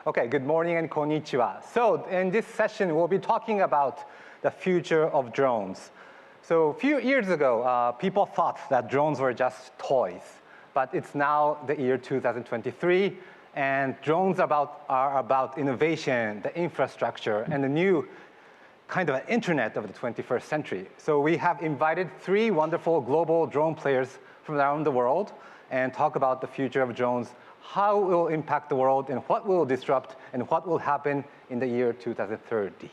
Okay, good morning and konnichiwa. So in this session, we'll be talking about the future of drones. So a few years ago, people thought that drones were just toys, but it's now the year 2023, and drones are about innovation, the infrastructure, and the new kind of an internet of the 21st century. So we have invited 3 wonderful global drone players from around the world and talk about the future of drones, how it will impact the world, and what will disrupt, and what will happen in the year 2030.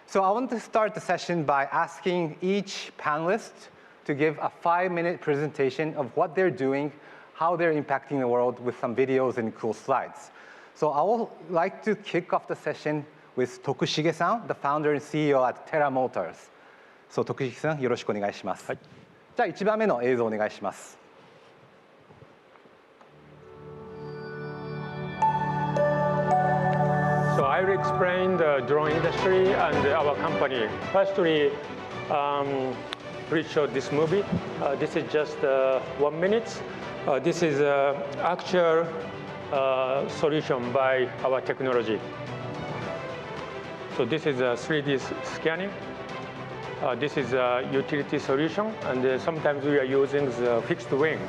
So I want to start the session by asking each panelist to give a 5-minute presentation of what they're doing, how they're impacting the world with some videos and cool slides. So I would like to kick off the session with Tokushige-san, the founder and CEO at Terra Motors. So Tokushige-san, よろしくお願いします。はい。じゃあ1番目の映像お願いします。So I will explain the drone industry and our company. Firstly, please show this movie. This is just 1 minute. This is actual solution by our technology. So this is a 3D scanning. This is a utility solution, and sometimes we are using the fixed wing.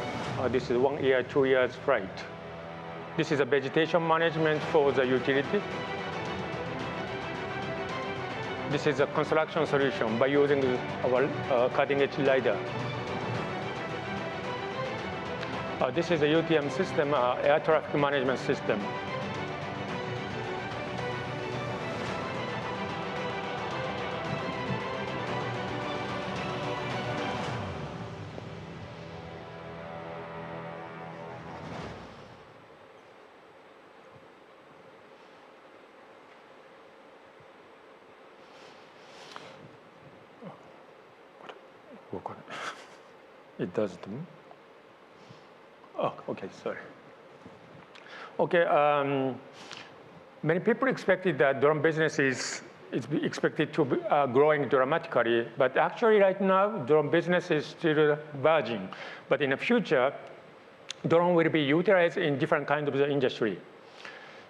This is 1 year, 2 years flight. This is a vegetation management for the utility. This is a construction solution by using our cutting-edge LiDAR. This is a UTM system, air traffic management system. It doesn't move. Oh, okay, sorry. Okay, many people expected that drone business is expected to be growing dramatically, but actually right now, drone business is still virgin. But in the future, drone will be utilized in different kinds of the industry.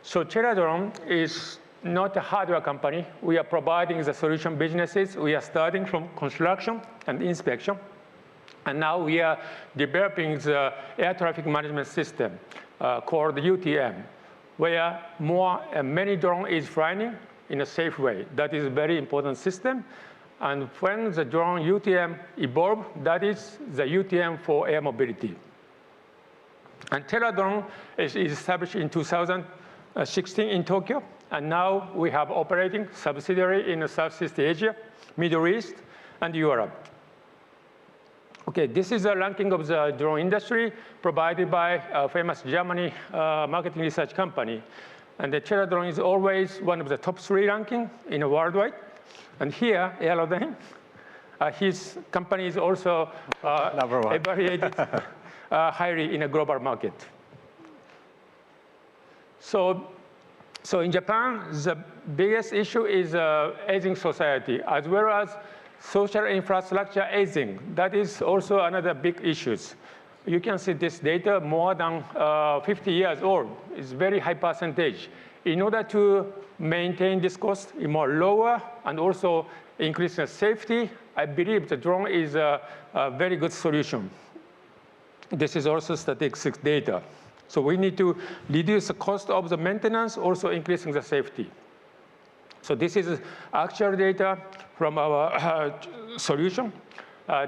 So Terradrone is not a hardware company. We are providing the solution businesses. We are starting from construction and inspection. And now we are developing the air traffic management system called UTM, where many drones is flying in a safe way. That is a very important system. And when the drone UTM evolve, that is the UTM for air mobility. And Terradrone is established in 2016 in Tokyo. And now we have operating subsidiary in Southeast Asia, Middle East, and Europe. Okay, this is a ranking of the drone industry provided by a famous Germany marketing research company. And the Terradrone is always one of the top 3 ranking in the worldwide. And here, Aerodyne, his company is also evaluated highly in a global market. So in Japan, the biggest issue is aging society, as well as social infrastructure aging. That is also another big issue. You can see this data more than 50 years old. It's very high percentage. In order to maintain this cost more lower and also increase the safety, I believe the drone is a very good solution. This is also statistics data. So we need to reduce the cost of the maintenance, also increasing the safety. So this is actual data from our solution.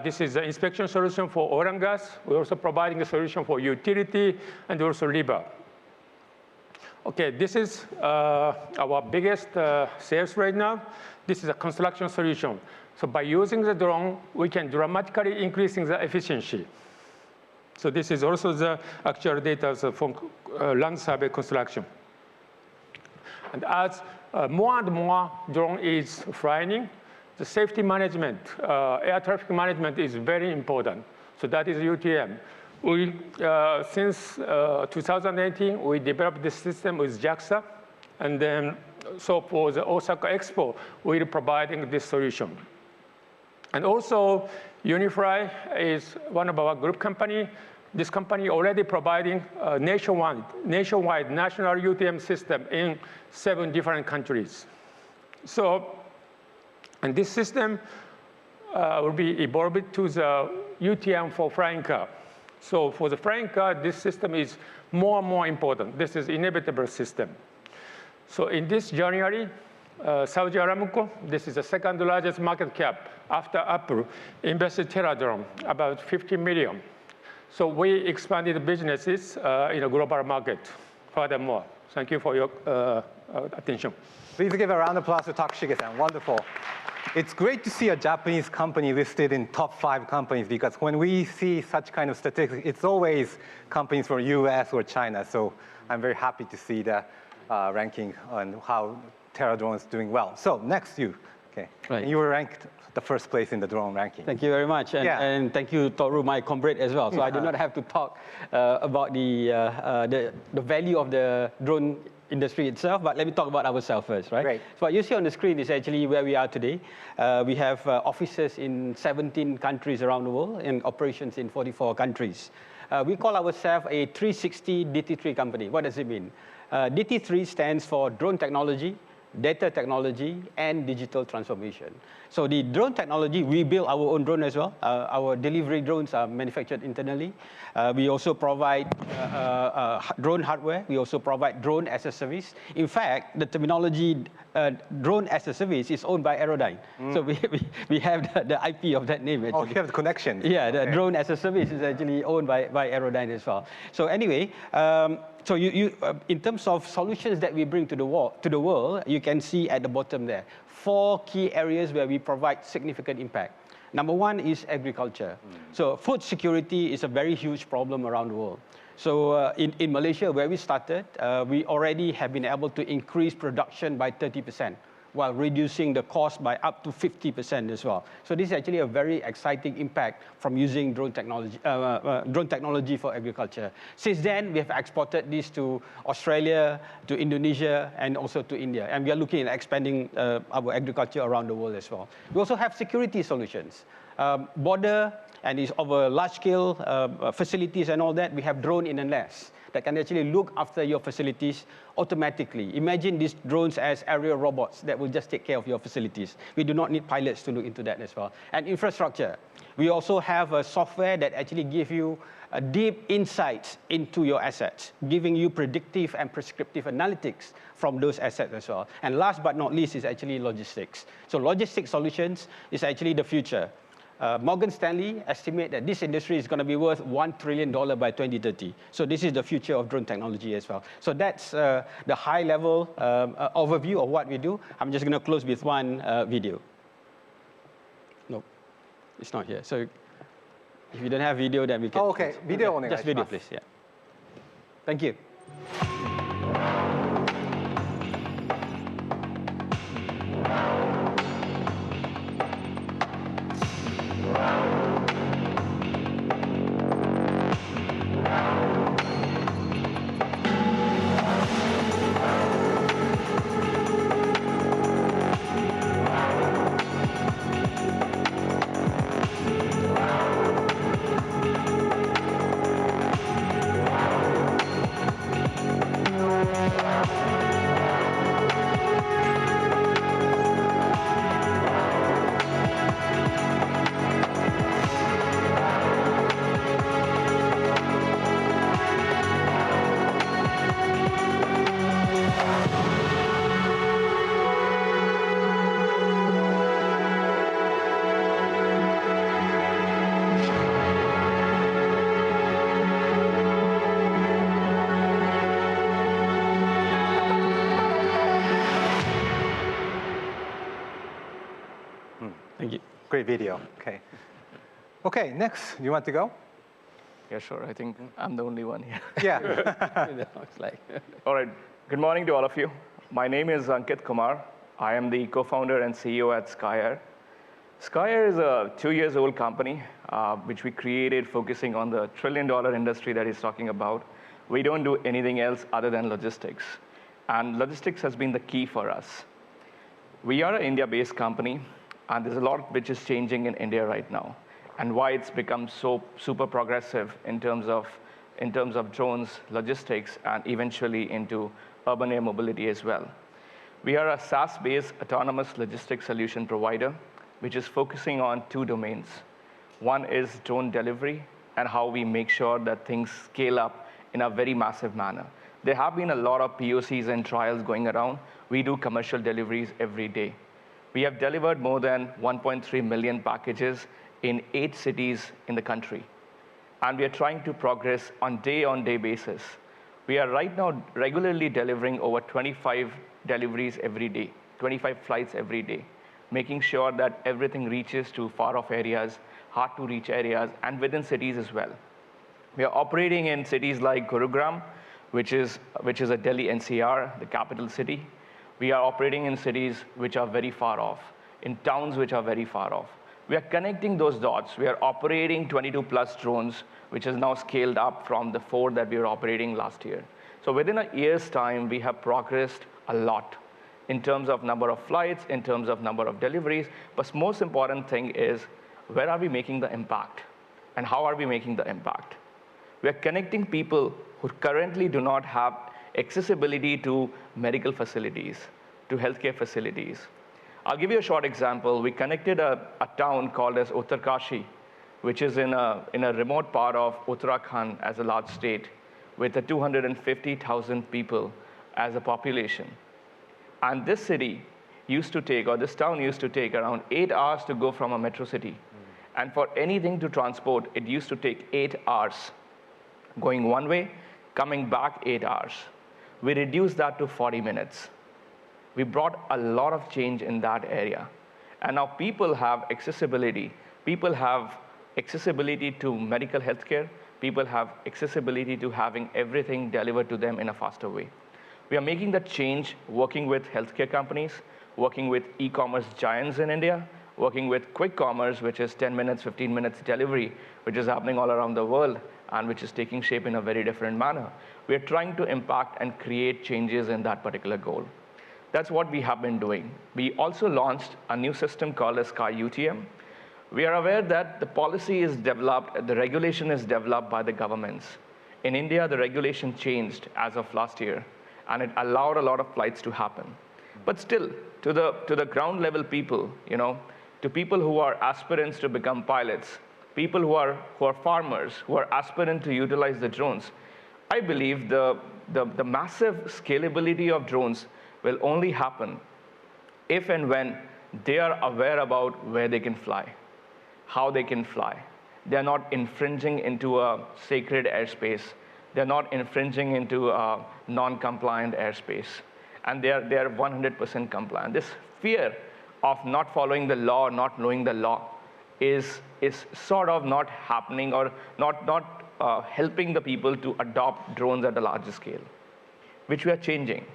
This is the inspection solution for oil and gas. We're also providing a solution for utility and also river. Okay, this is our biggest sales right now. This is a construction solution. So by using the drone, we can dramatically increase the efficiency. So this is also the actual data from land survey construction. And as more and more drone is flying, the safety management, air traffic management is very important. So that is UTM. Since 2018, we developed this system with JAXA. And then, so for the Osaka Expo, we're providing this solution. And also, Unifly is one of our group company. This company already providing a nationwide national UTM system in 7 different countries. So, and this system will be evolved to the UTM for flying car. So for the flying car, this system is more and more important. This is inevitable system. So in this January, Saudi Aramco, this is the second largest market cap after Apple, invested Terradrone, about 50 million. So we expanded businesses in a global market furthermore. Thank you for your attention. Please give a round of applause to Tokushige-san. Wonderful. It's great to see a Japanese company listed in top 5 companies, because when we see such kind of statistics, it's always companies from US or China. So I'm very happy to see the ranking on how Terradrone is doing well. So next you. Okay. Right. And you were ranked the first place in the drone ranking. Thank you very much, and thank you, Toru, my comrade as well. So I do not have to talk about the value of the drone industry itself, but let me talk about ourselves first, right? Great. So what you see on the screen is actually where we are today. We have offices in 17 countries around the world and operations in 44 countries. We call ourselves a 360 DT3 company. What does it mean? DT3 stands for drone technology, data technology, and digital transformation. So the drone technology, we build our own drone as well. Our delivery drones are manufactured internally. We also provide drone hardware. We also provide drone as a service. In fact, the terminology drone as a service is owned by Aerodyne. So we have the IP of that name. Actually. Oh, you have the connection. Yeah, the drone as a service is actually owned by Aerodyne as well. So anyway, so in terms of solutions that we bring to the world, you can see at the bottom there, 4 key areas where we provide significant impact. Number 1 is agriculture. So food security is a very huge problem around the world. So in Malaysia, where we started, we already have been able to increase production by 30%. While reducing the cost by up to 50% as well. So this is actually a very exciting impact from using drone technology for agriculture. Since then, we have exported this to Australia, to Indonesia, and also to India. And we are looking at expanding our agriculture around the world as well. We also have security solutions. Border, and is over large-scale facilities and all that, we have drone in and less that can actually look after your facilities automatically. Imagine these drones as aerial robots that will just take care of your facilities. We do not need pilots to look into that as well. And infrastructure. We also have a software that actually gives you a deep insights into your assets, giving you predictive and prescriptive analytics from those assets as well. And last but not least is actually logistics. So logistics solutions is actually the future. Morgan Stanley estimate that this industry is going to be worth $1 trillion by 2030. So this is the future of drone technology as well. So that's the high-level overview of what we do. I'm just going to close with one video. No, it's not here. So if you don't have video, then we can. Oh, okay. Video only. Just video, please. Yeah. Thank you. Thank you. Great video. Okay. Okay, next, you want to go? Yeah, sure. I think I'm the only one here. Yeah. Looks like. All right. Good morning to all of you. My name is Ankit Kumar. I am the co-founder and CEO at Skye Air. Skye Air is a 2-year-old company, which we created focusing on the trillion-dollar industry that he's talking about. We don't do anything else other than logistics. And logistics has been the key for us. We are an India-based company, and there's a lot which is changing in India right now. and why it's become so super progressive in terms of drones, logistics, and eventually into urban air mobility as well. We are a SaaS-based autonomous logistics solution provider, which is focusing on 2 domains. One is drone delivery and how we make sure that things scale up in a very massive manner. There have been a lot of POCs and trials going around. We do commercial deliveries every day. We have delivered more than 1.3 million packages in 8 cities in the country. And we are trying to progress on day-on-day basis. We are right now regularly delivering over 25 deliveries every day, 25 flights every day, making sure that everything reaches to far-off areas, hard-to-reach areas, and within cities as well. We are operating in cities like Gurugram, which is a Delhi NCR, the capital city. We are operating in cities which are very far off, in towns which are very far off. We are connecting those dots. We are operating 22+ drones, which is now scaled up from the 4 that we were operating last year. So within a year's time, we have progressed a lot in terms of number of flights, in terms of number of deliveries. But most important thing is, where are we making the impact? And how are we making the impact? We are connecting people who currently do not have accessibility to medical facilities, to healthcare facilities. I'll give you a short example. We connected a town called as Uttarkashi, which is in a remote part of Uttarakhand as a large state, with 250,000 people as a population. And this city used to take, or this town used to take around 8 hours to go from a metro city. And for anything to transport, it used to take 8 hours, going one way, coming back 8 hours. We reduced that to 40 minutes. We brought a lot of change in that area. And now people have accessibility. People have accessibility to medical healthcare. People have accessibility to having everything delivered to them in a faster way. We are making that change, working with healthcare companies, working with e-commerce giants in India, working with quick commerce, which is 10 minutes, 15 minutes delivery, which is happening all around the world, and which is taking shape in a very different manner. We are trying to impact and create changes in that particular goal. That's what we have been doing. We also launched a new system called as Skye UTM. We are aware that the policy is developed, the regulation is developed by the governments. In India, the regulation changed as of last year, and it allowed a lot of flights to happen. But still, to the ground level people, to people who are aspirants to become pilots, people who are farmers, who are aspirant to utilize the drones, I believe the massive scalability of drones will only happen if and when they are aware about where they can fly, how they can fly. They're not infringing into a sacred airspace. They're not infringing into a non-compliant airspace. And they are 100% compliant. This fear of not following the law, not knowing the law, is sort of not happening or not helping the people to adopt drones at a larger scale, which we are changing.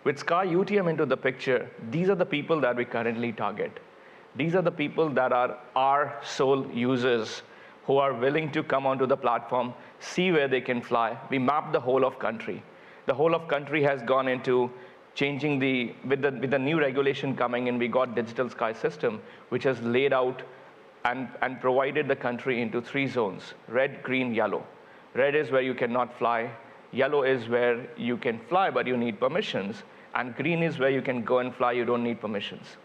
With Skye UTM into the picture, these are the people that we currently target. These are the people that are our sole users who are willing to come onto the platform, see where they can fly. We map the whole of country. The whole of country has gone into changing with the new regulation coming in, we got digital sky system, which has laid out and provided the country into 3 zones, red, green, yellow. Red is where you cannot fly. Yellow is where you can fly, but you need permissions. And green is where you can go and fly, you don't need permissions.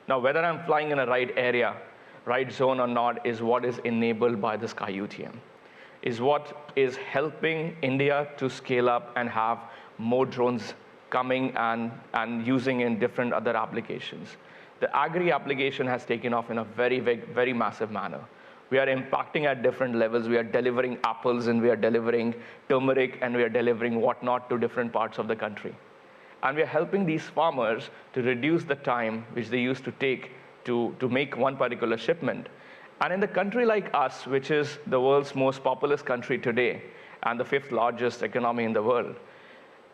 Now, whether I'm flying in a right area, right zone or not, is what is enabled by the Skye UTM, is what is helping India to scale up and have more drones coming and using in different other applications. The agri application has taken off in a very big, very massive manner. We are impacting at different levels. We are delivering apples, and we are delivering turmeric, and we are delivering whatnot to different parts of the country. And we are helping these farmers to reduce the time which they used to take to make one particular shipment. And in a country like us, which is the world's most populous country today, and the 5th largest economy in the world,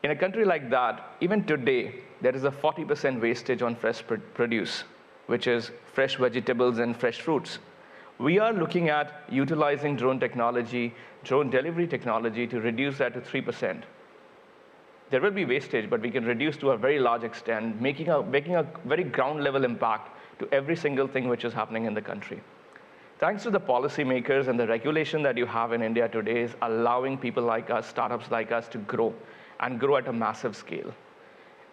in a country like that, even today, there is a 40% wastage on fresh produce, which is fresh vegetables and fresh fruits. We are looking at utilizing drone technology, drone delivery technology, to reduce that to 3%. There will be wastage, but we can reduce to a very large extent, making a very ground level impact to every single thing which is happening in the country. Thanks to the policymakers and the regulation that you have in India today is allowing people like us, startups like us, to grow and grow at a massive scale.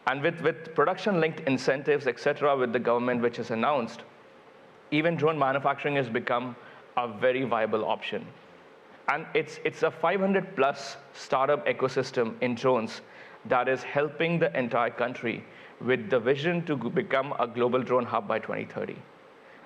And with production-linked incentives, et cetera, with the government, which is announced, even drone manufacturing has become a very viable option. And it's a 500+ startup ecosystem in drones that is helping the entire country with the vision to become a global drone hub by 2030.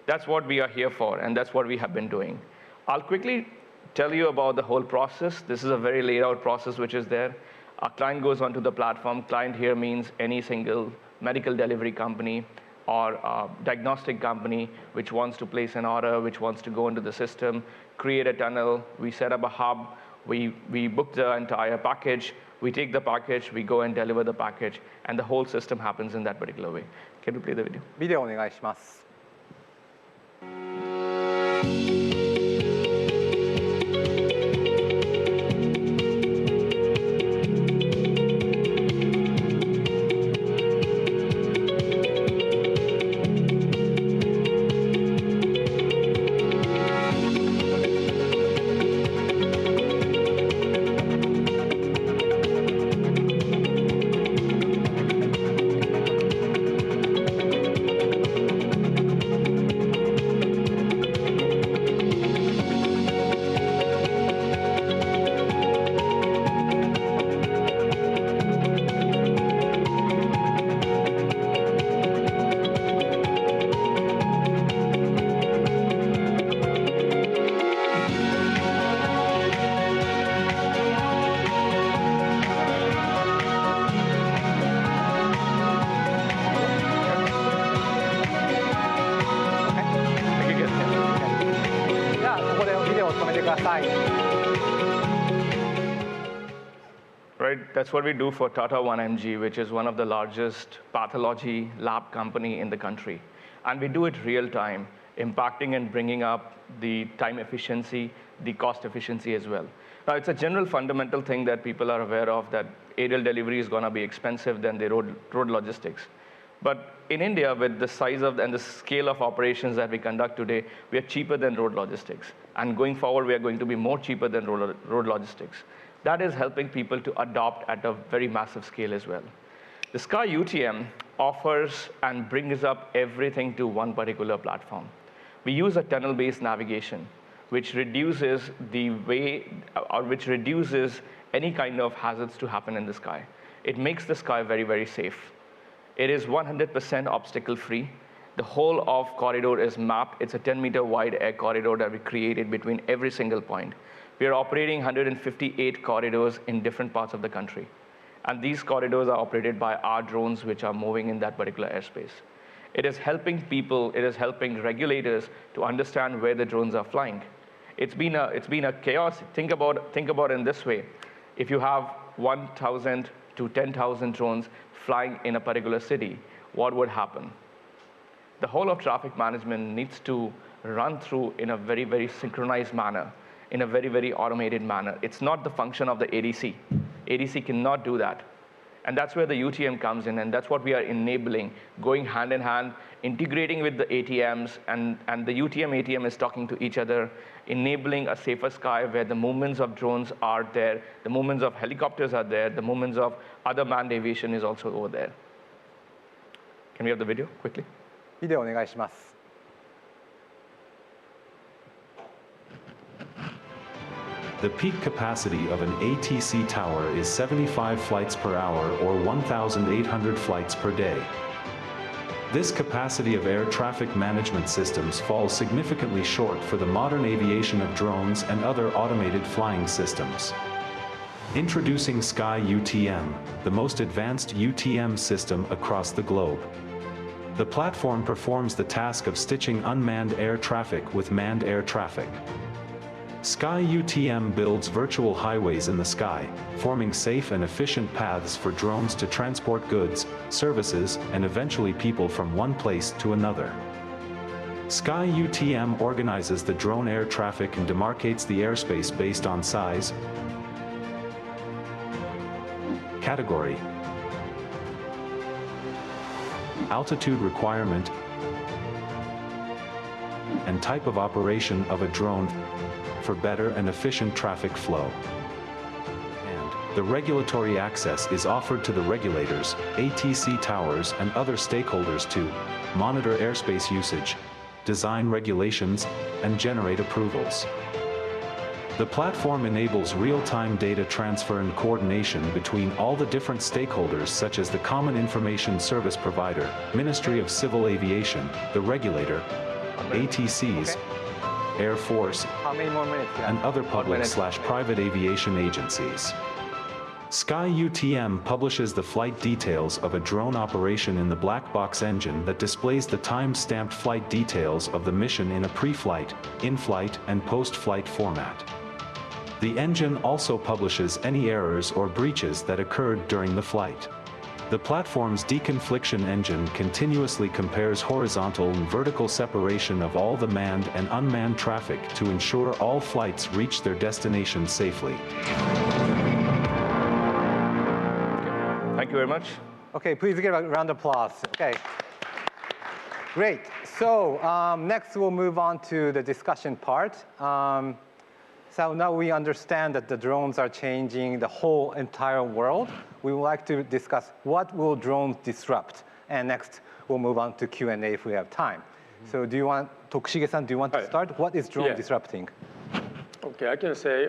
That's what we are here for, and that's what we have been doing. I'll quickly tell you about the whole process. This is a very laid out process which is there. Our client goes onto the platform. Client here means any single medical delivery company or diagnostic company which wants to place an order, which wants to go into the system, create a tunnel. We set up a hub. We book the entire package. We take the package. We go and deliver the package. And the whole system happens in that particular way. Can you play the video? ビデオお願いします。Right, that's what we do for Tata 1mg, which is one of the largest pathology lab company in the country. And we do it real time, impacting and bringing up the time efficiency, the cost efficiency as well. Now, it's a general fundamental thing that people are aware of, that aerial delivery is going to be expensive than the road logistics. But in India, with the size of and the scale of operations that we conduct today, we are cheaper than road logistics. And going forward, we are going to be more cheaper than road logistics. That is helping people to adopt at a very massive scale as well. The Skye UTM offers and brings up everything to one particular platform. We use a tunnel-based navigation, which reduces the way, or which reduces any kind of hazards to happen in the sky. It makes the sky very, very safe. It is 100% obstacle-free. The whole of corridor is mapped. It's a 10-meter wide air corridor that we created between every single point. We are operating 158 corridors in different parts of the country. And these corridors are operated by our drones, which are moving in that particular airspace. It is helping people, it is helping regulators to understand where the drones are flying. It's been a chaos. Think about it in this way. If you have 1,000 to 10,000 drones flying in a particular city, what would happen? The whole of traffic management needs to run through in a very, very synchronized manner, in a very, very automated manner. It's not the function of the ADC. ADC cannot do that. And that's where the UTM comes in, and that's what we are enabling, going hand in hand, integrating with the ATMs, and the UTM ATM is talking to each other, enabling a safer sky where the movements of drones are there, the movements of helicopters are there, the movements of other manned aviation is also over there. Can we have the video quickly? ビデオお願いします。The peak capacity of an ATC tower is 75 flights per hour or 1,800 flights per day. This capacity of air traffic management systems falls significantly short for the modern aviation of drones and other automated flying systems. Introducing Skye UTM, the most advanced UTM system across the globe. The platform performs the task of stitching unmanned air traffic with manned air traffic. Skye UTM builds virtual highways in the sky, forming safe and efficient paths for drones to transport goods, services, and eventually people from one place to another. Skye UTM organizes the drone air traffic and demarcates the airspace based on size, category, altitude requirement, and type of operation of a drone for better and efficient traffic flow. The regulatory access is offered to the regulators, ATC towers, and other stakeholders to monitor airspace usage, design regulations, and generate approvals. The platform enables real-time data transfer and coordination between all the different stakeholders such as the Common Information Service Provider, Ministry of Civil Aviation, the regulator, ATCs, Air Force, How many more minutes? Yeah. and other public/private aviation agencies. Skye UTM publishes the flight details of a drone operation in the black box engine that displays the time-stamped flight details of the mission in a pre-flight, in-flight, and post-flight format. The engine also publishes any errors or breaches that occurred during the flight. The platform's deconfliction engine continuously compares horizontal and vertical separation of all the manned and unmanned traffic to ensure all flights reach their destination safely. Thank you very much. Okay, please give a round of applause. Okay. Great. So next we'll move on to the discussion part. So now we understand that the drones are changing the whole entire world. We would like to discuss what will drones disrupt. And next we'll move on to Q&A if we have time. So do you want, Tokushige-san, do you want to start? What is drone disrupting? Okay, I can say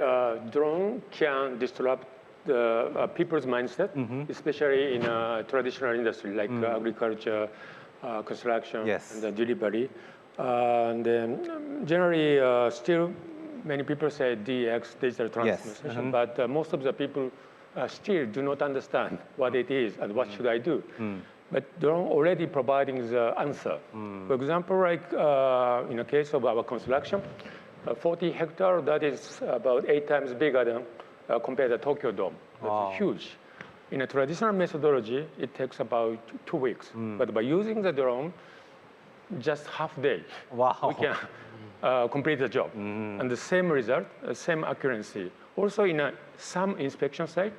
drone can disrupt the people's mindset, especially in traditional industry like agriculture, construction, and the delivery. And then generally, still many people say DX, digital transformation, but most of the people still do not understand what it is and what should I do. But drone already providing the answer. For example, like in the case of our construction, 40 hectares, that is about 8 times bigger than compared to Tokyo Dome. That's huge. In a traditional methodology, it takes about 2 weeks. But by using the drone, just half day, we can complete the job. And the same result, same accuracy. Also in some inspection site,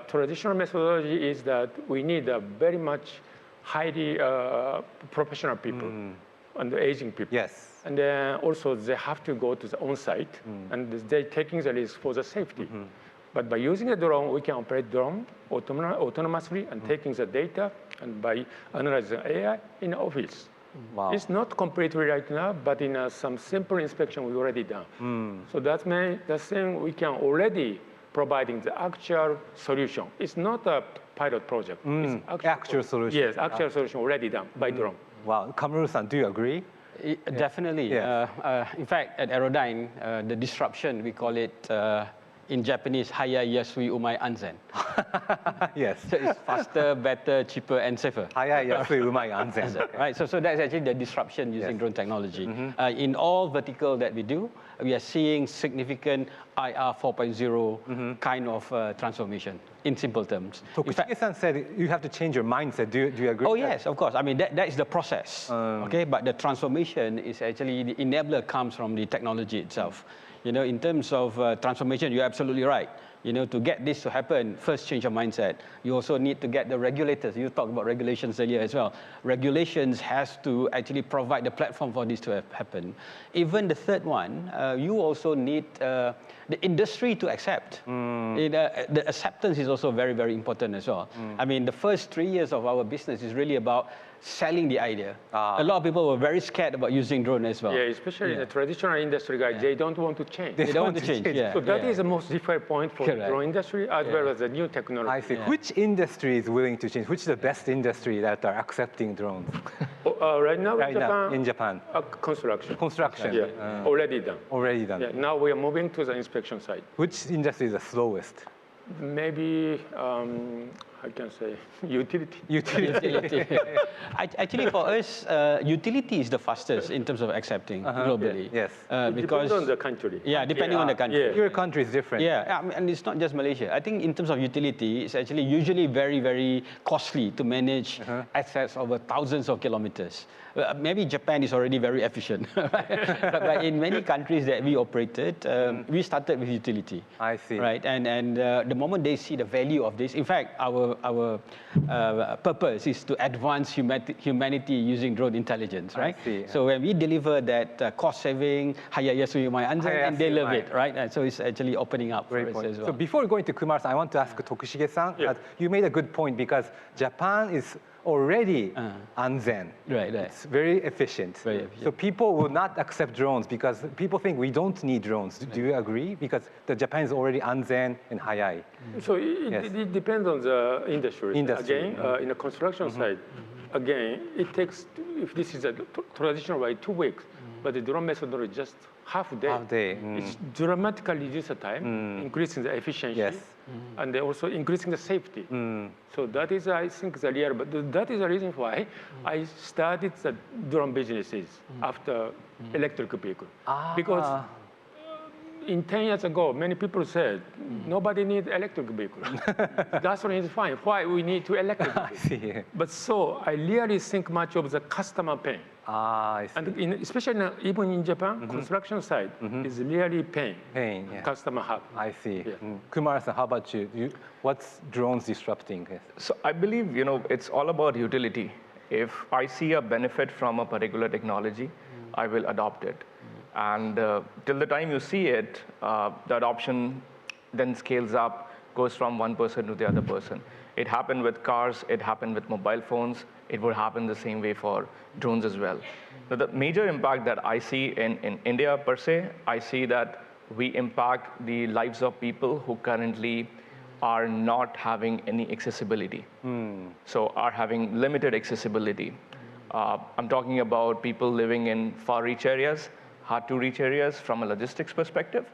traditional methodology is that we need a very much highly professional people and aging people. Yes. And then also they have to go to the on-site and they're taking the risk for the safety. But by using a drone, we can operate drone autonomously and taking the data and by analyzing AI in the office. It's not completely right now, but in some simple inspection we already done. So that's the thing we can already providing the actual solution. It's not a pilot project. It's actual solution. Yes, actual solution already done by drone. Wow, Kamarul-san, do you agree? Definitely. In fact, at Aerodyne, the disruption, we call it in Japanese, Haya Yasui Umai Anzen. Yes. So it's faster, better, cheaper, and safer. Haya Yasui Umai Anzen. Right, so that's actually the disruption using drone technology. In all vertical that we do, we are seeing significant IR 4.0 kind of transformation, in simple terms. Tokushige-san said you have to change your mindset. Do you agree? Oh, yes, of course. I mean, that is the process, okay? But the transformation is actually, the enabler comes from the technology itself. You know, in terms of transformation, you're absolutely right. You know, to get this to happen, first change your mindset. You also need to get the regulators. You talked about regulations earlier as well. Regulations has to actually provide the platform for this to happen. Even the third one, you also need the industry to accept. The acceptance is also very, very important as well. I mean, the first 3 years of our business is really about selling the idea. A lot of people were very scared about using drone as well. Yeah, especially in the traditional industry, guys, they don't want to change. They don't want to change. So that is the most difficult point for the drone industry as well as the new technology. I see. Which industry is willing to change? Which is the best industry that are accepting drones? Right now in Japan. Construction. Construction. Yeah, already done. Already done. Yeah, now we are moving to the inspection side. Which industry is the slowest? Maybe, I can say, utility. Utility. Actually, for us, utility is the fastest in terms of accepting globally. Yes. Because depends on the country. Yeah, depending on the country. Yeah. Your country is different. Yeah, and it's not just Malaysia. I think in terms of utility, it's actually usually very, very costly to manage assets over thousands of kilometers. Maybe Japan is already very efficient. But in many countries that we operated, we started with utility. I see. Right, and the moment they see the value of this, in fact, our our purpose is to advance humanity using drone intelligence, right? I see. So when we deliver that cost saving, and they love it, right? And so it's actually opening up for us as well. So before going to Kumar-san, I want to ask Tokushige-san. You made a good point because Japan is already anzen. Right. It's very efficient. So people will not accept drones because people think we don't need drones. Do you agree? Because Japan is already anzen and hayai. So it depends on the industry. Again, in the construction side, again, it takes, if this is a traditional way, 2 weeks, but the drone methodology just half a day. It's dramatically reduce the time, increasing the efficiency, and they're also increasing the safety. So that is, I think, the real, but that is the reason why I started the drone businesses after electric vehicle. Because in 10 years ago, many people said, nobody needs electric vehicle. Gasoline is fine. Why we need to electric vehicle? But so I really think much of the customer pain. I see. And especially even in Japan, construction side is really pain. Customer have. I see. Kumar-san, how about you? What's drones disrupting? So I believe, it's all about utility. If I see a benefit from a particular technology, I will adopt it. And till the time you see it, the adoption then scales up, goes from one person to the other person. It happened with cars, it happened with mobile phones, it would happen the same way for drones as well. Now, the major impact that I see in India per se, I see that we impact the lives of people who currently are not having any accessibility. So are having limited accessibility. I'm talking about people living in far-reach areas, hard-to-reach areas from a logistics perspective.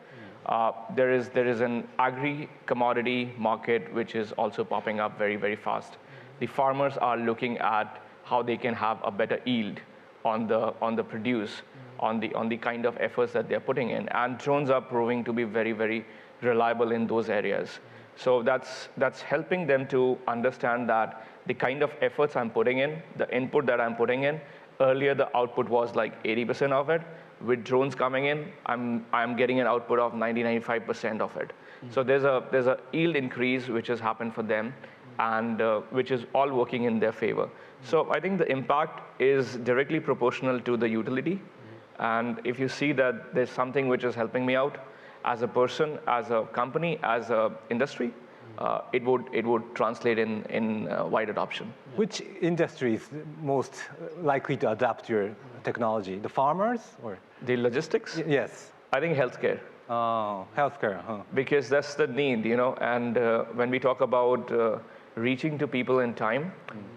There is an agri-commodity market which is also popping up very, very fast. The farmers are looking at how they can have a better yield on the produce, on the kind of efforts that they're putting in. And drones are proving to be very, very reliable in those areas. So that's helping them to understand that the kind of efforts I'm putting in, the input that I'm putting in, earlier the output was like 80% of it. With drones coming in, I'm getting an output of 90-95% of it. So there's a yield increase which has happened for them, and which is all working in their favor. So I think the impact is directly proportional to the utility. And if you see that there's something which is helping me out as a person, as a company, as a industry, it would translate in wide adoption. Which industry is most likely to adopt your technology? The farmers or? The logistics? Yes. I think healthcare. Oh, healthcare, Because that's the need, and when we talk about reaching to people in time,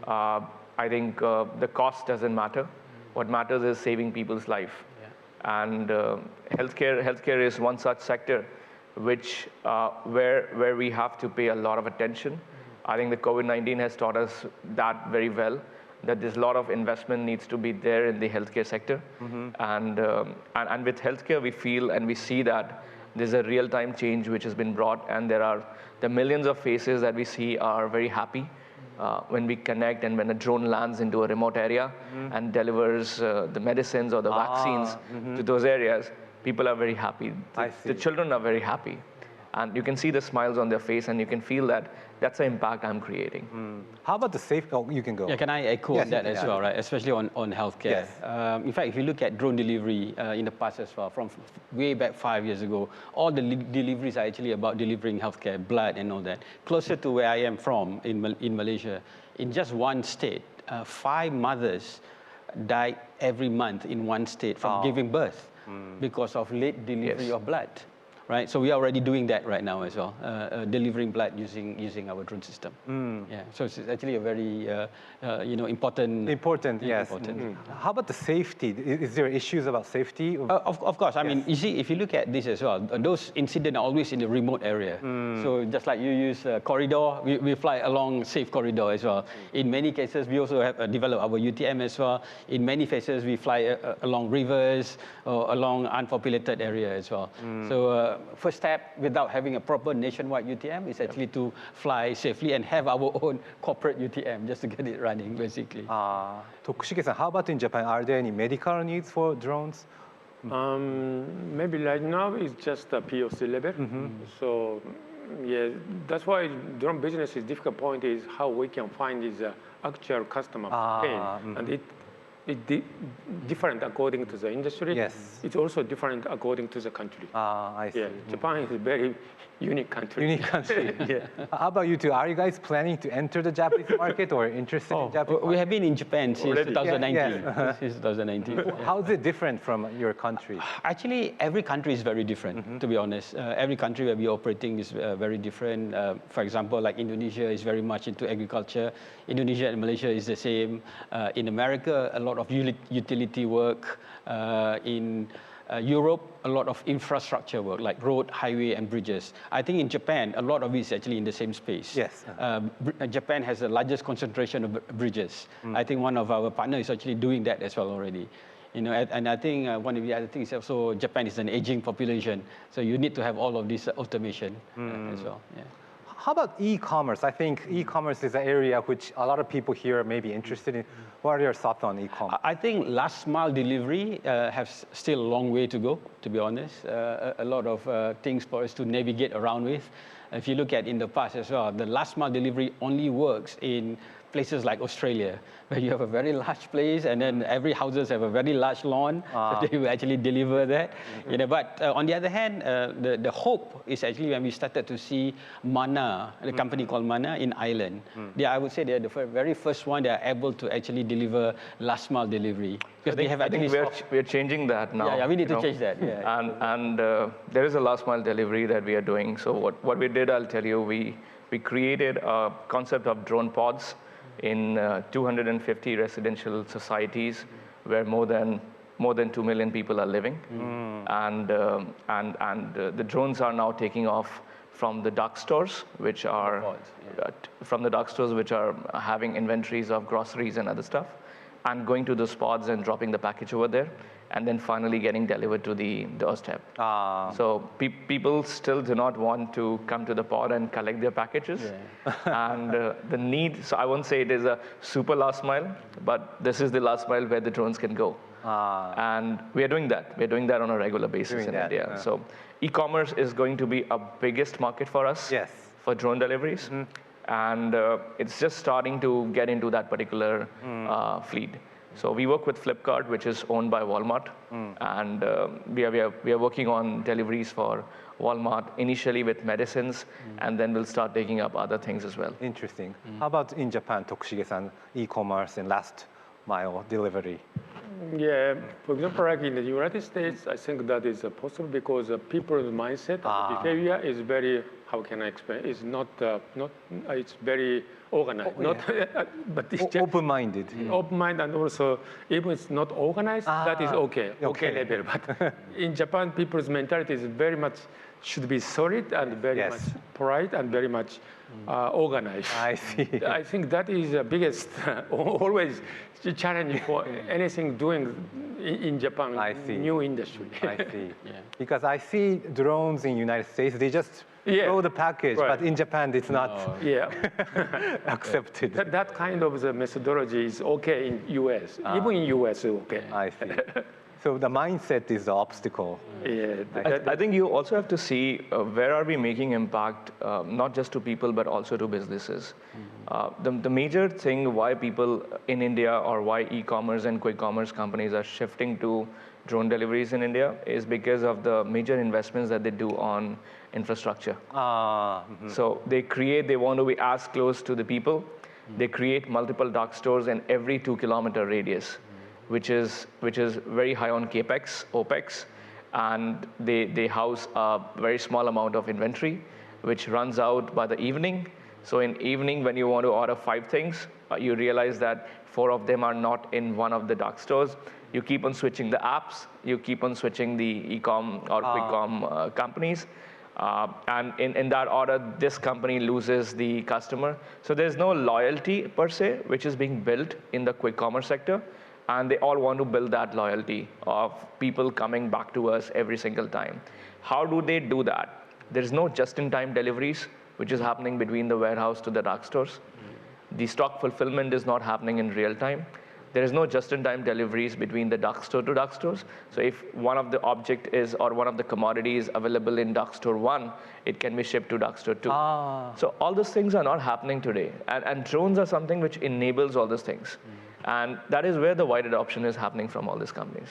I think the cost doesn't matter. What matters is saving people's life. And healthcare is one such sector which where we have to pay a lot of attention. I think the COVID-19 has taught us that very well, that there's a lot of investment needs to be there in the healthcare sector. And with healthcare, we feel and we see that there's a real-time change which has been brought, and the millions of faces that we see are very happy when we connect and when a drone lands into a remote area and delivers the medicines or the vaccines to those areas. People are very happy. The children are very happy. And you can see the smiles on their face, and you can feel that that's the impact I'm creating. How about the safe? Oh, you can go. Yeah, can I echo on that as well, right? Especially on healthcare. In fact, if you look at drone delivery in the past as well, from way back 5 years ago, all the deliveries are actually about delivering healthcare, blood and all that. Closer to where I am from, in Malaysia, in just one state, 5 mothers died every month in one state from giving birth because of late delivery of blood. Right, so we are already doing that right now as well, delivering blood using our drone system. Yeah, so it's actually a very important. Yes. How about the safety? Is there issues about safety? Of course. I mean, you see, if you look at this as well, those incidents are always in the remote area. So just like you use a corridor, we fly along safe corridor as well. In many cases, we also have developed our UTM as well. In many cases, we fly along rivers or along unpopulated area as well. So first step without having a proper nationwide UTM is actually to fly safely and have our own corporate UTM just to get it running, basically. Tokushige-san, how about in Japan? Are there any medical needs for drones? Maybe right now it's just a POC level. So Yeah, that's why drone business is difficult point is how we can find is actual customer pain. And different according to the industry. Yes. It's also different according to the country. I see. Yeah, Japan is a very unique country. Unique country. Yeah. How about you two? Are you guys planning to enter the Japanese market or interested in Japanese We have been in Japan since Already? 2019. Yeah. Since 2019. market? How is it different from your country? Actually, every country is very different, to be honest. Every country where we're operating is very different. For example, like Indonesia is very much into agriculture. Indonesia and Malaysia is the same. In America, a lot of utility work. In Europe, a lot of infrastructure work, like road, highway, and bridges. I think in Japan, a lot of it is actually in the same space. Yes. Japan has the largest concentration of bridges. I think one of our partners is actually doing that as well already. You know, and I think one of the other things is also Japan is an aging population, so you need to have all of this automation as well. Yeah. How about e-commerce? I think e-commerce is an area which a lot of people here may be interested in. What are your thoughts on e-commerce? I think last mile delivery has still a long way to go, to be honest. A lot of things for us to navigate around with. If you look at in the past as well, the last mile delivery only works in places like Australia, where you have a very large place and then every houses have a very large lawn, so they will actually deliver that. You know, but on the other hand, the hope is actually when we started to see Mana, the company called Mana in Ireland. I would say they're the very first one that are able to actually deliver last mile delivery. Because they have I think we're changing that now. Yeah, we need to change that. Yeah. And there is a last mile delivery that we are doing. So what we did, I'll tell you, we created a concept of drone pods in 250 residential societies where more than 2 million people are living. And the drones are now taking off from the dark stores, which are having inventories of groceries and other stuff, and going to those pods and dropping the package over there, and then finally getting delivered to the doorstep. So people still do not want to come to the pod and collect their packages. And the need, so I won't say it is a super last mile, but this is the last mile where the drones can go. And we are doing that. We're doing that on a regular basis in India. So e-commerce is going to be a biggest market for us for drone deliveries. And it's just starting to get into that particular fleet. So we work with Flipkart, which is owned by Walmart, and we are working on deliveries for Walmart initially with medicines, and then we'll start taking up other things as well. Interesting. How about in Japan, Tokushige-san, e-commerce and last mile delivery? Yeah, for example, like in the United States, I think that is possible because people's mindset, behavior is very, how can I explain? It's not it's very organized. But it's open-minded. Open-minded, and also even it's not organized, that is okay level. But in Japan, people's mentality is very much should be solid and very much polite and very much organized. I see. I think that is the biggest, always challenge for anything doing in Japan, new industry. I see. Because I see drones in United States, they just throw the package, but in Japan it's not accepted. That kind of the methodology is okay in US. Even in US, okay. I see. So the mindset is the obstacle. Yeah, I think you also have to see where are we making impact, not just to people, but also to businesses. The major thing why people in India or why e-commerce and quick commerce companies are shifting to drone deliveries in India is because of the major investments that they do on infrastructure. So they want to be as close to the people. They create multiple dark stores in every 2-kilometer radius, which is very high on capex, opex, and they house a very small amount of inventory, which runs out by the evening. So in evening, when you want to order 5 things, you realize that 4 of them are not in one of the dark stores. You keep on switching the apps, you keep on switching the e-com or quick-com companies, and in that order, this company loses the customer. So there's no loyalty per se, which is being built in the quick commerce sector. And they all want to build that loyalty of people coming back to us every single time. How do they do that? There's no just-in-time deliveries, which is happening between the warehouse to the dark stores. The stock fulfillment is not happening in real time. there is no just-in-time deliveries between the dark store to dark stores. So if one of the object is, or one of the commodities available in dark store 1, it can be shipped to dark store 2. So all those things are not happening today. And drones are something which enables all those things. And that is where the wide adoption is happening from all these companies.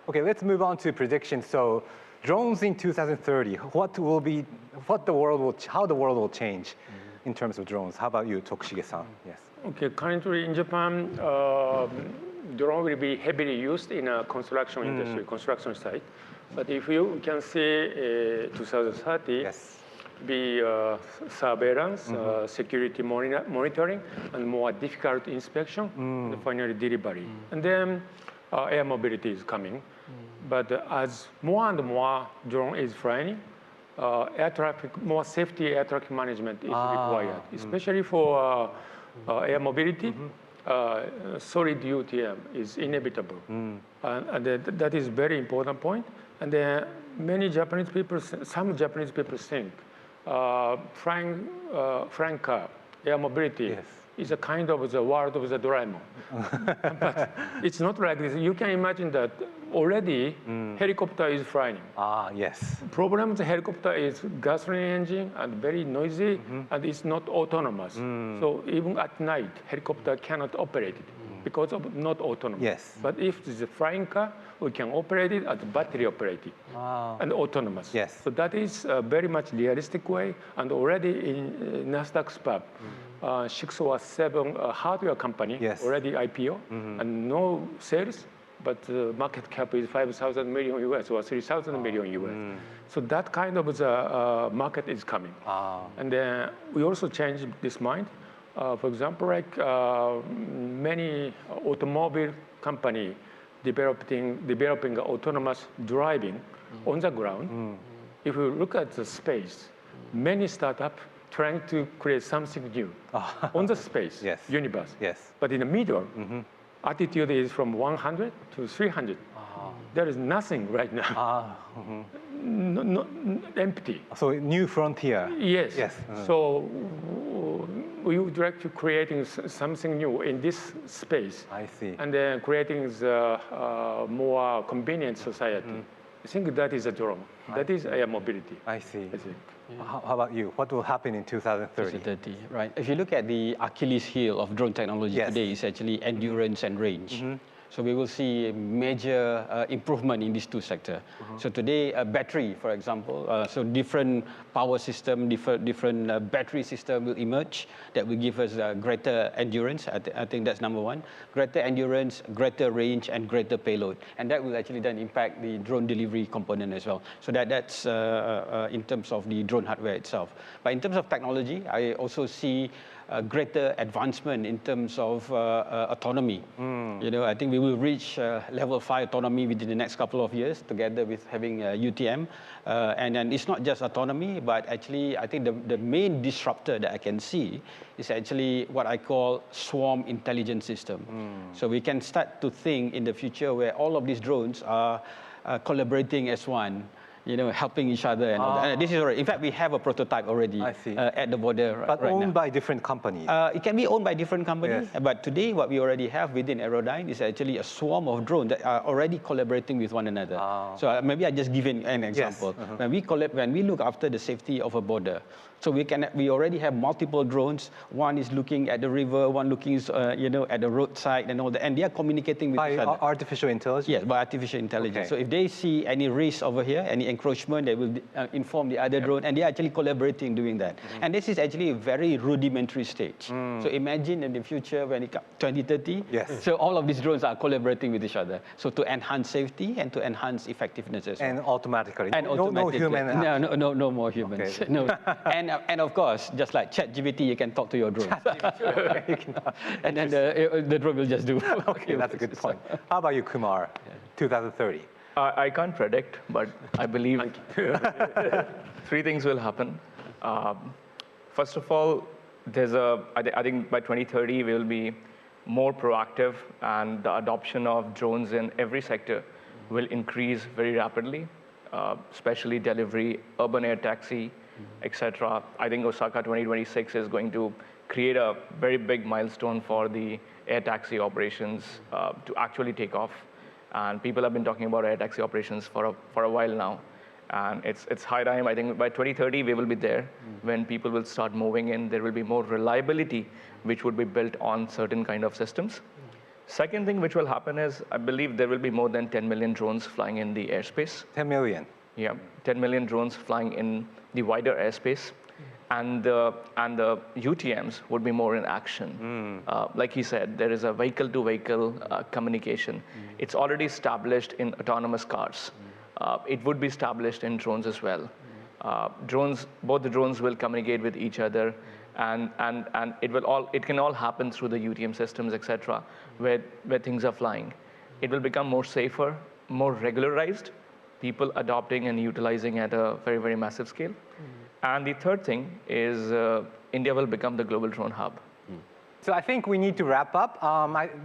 Okay, let's move on to predictions. So drones in 2030, how the world will change in terms of drones. How about you, Tokushige-san? Yes. Okay, currently in Japan, drone will be heavily used in a construction industry, construction site. But if you can see 2030, Yes. be surveillance, security monitoring, and more difficult inspection, and finally delivery. And then air mobility is coming. But as more and more drone is flying, air traffic, more safety air traffic management is required, especially for air mobility. Solid UTM is inevitable. And that is very important point. And then some Japanese people think flying car, air mobility, is a kind of the world of the Doraemon. But it's not like this. You can imagine that already helicopter is flying. Yes. Problem with the helicopter is gasoline engine and very noisy, and it's not autonomous. So even at night, helicopter cannot operate it because of not autonomous. Yes. But if it's a flying car, we can operate it as battery operated and autonomous. Yes. So that is a very much realistic way. And already in Nasdaq SPAC, 6 or 7 hardware company already IPO and no sales, but market cap is 5,000 million US or 3,000 million US. So that kind of the market is coming. And then we also changed this mind. For example, like many automobile company developing autonomous driving on the ground. If you look at the space, many startups trying to create something new on the space, universe. Yes. But in the middle, altitude is from 100 to 300. There is nothing right now. No, empty. So new frontier. Yes. So we would like to creating something new in this space. I see. And then creating the more convenient society. I think that is a drone. That is air mobility. I see. How about you? What will happen in 2030? 2030, right. If you look at the Achilles heel of drone technology today, it's actually endurance and range. So we will see a major improvement in these two sectors. So today, a battery, for example, so different power system, different battery system will emerge that will give us greater endurance. I think that's number one. Greater endurance, greater range, and greater payload. And that will actually then impact the drone delivery component as well. So that's in terms of the drone hardware itself. But in terms of technology, I also see greater advancement in terms of autonomy. You know, I think we will reach level 5 autonomy within the next couple of years, together with having UTM. And then it's not just autonomy, but actually I think the main disruptor that I can see is actually what I call swarm intelligence system. So we can start to think in the future where all of these drones are collaborating as one. You know, helping each other and all that. And this is already, in fact, we have a prototype already at the border but right owned now. by different companies. It can be owned by different companies, but today what we already have within Aerodyne is actually a swarm of drones that are already collaborating with one another. So maybe I just give an example. When we look after the safety of a border, so we already have multiple drones. One is looking at the river, one looking at the roadside and all that, and they are communicating with each other. By artificial intelligence? Yes, by artificial intelligence. So if they see any risk over here, any encroachment, they will inform the other drone, and they are actually collaborating doing that. And this is actually a very rudimentary stage. So imagine in the future when it comes 2030, so all of these drones are collaborating with each other. So to enhance safety and to enhance effectiveness as well. And automatically. And no human. No more humans. Okay. No. And of course, just like ChatGPT, you can talk to your drone. And then the drone will just do. Okay, that's a good point. How about you, Kumar? 2030. I can't predict, but I believe 3 things will happen. First of all, I think by 2030 we will be more proactive, and the adoption of drones in every sector will increase very rapidly, especially delivery, urban air taxi, etc. I think Osaka 2026 is going to create a very big milestone for the air taxi operations to actually take off. And people have been talking about air taxi operations for a while now. And it's high time. I think by 2030, we will be there. When people will start moving in, there will be more reliability, which would be built on certain kind of systems. Second thing which will happen is, I believe there will be more than 10 million drones flying in the airspace. 10 million. Yeah, 10 million drones flying in the wider airspace. And the UTMs would be more in action. Like he said, there is a vehicle-to-vehicle communication. It's already established in autonomous cars. It would be established in drones as well. Both the drones will communicate with each other, and it can all happen through the UTM systems, etc., where things are flying. It will become more safer, more regularized, people adopting and utilizing at a very, very massive scale. And the third thing is India will become the global drone hub. So I think we need to wrap up.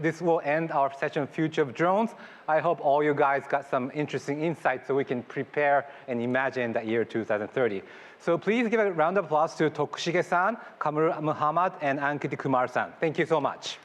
This will end our session, Future of Drones. I hope all you guys got some interesting insights so we can prepare and imagine that year 2030. So please give a round of applause to Tokushige-san, Kamarul Muhamed, and Ankit Kumar-san. Thank you so much.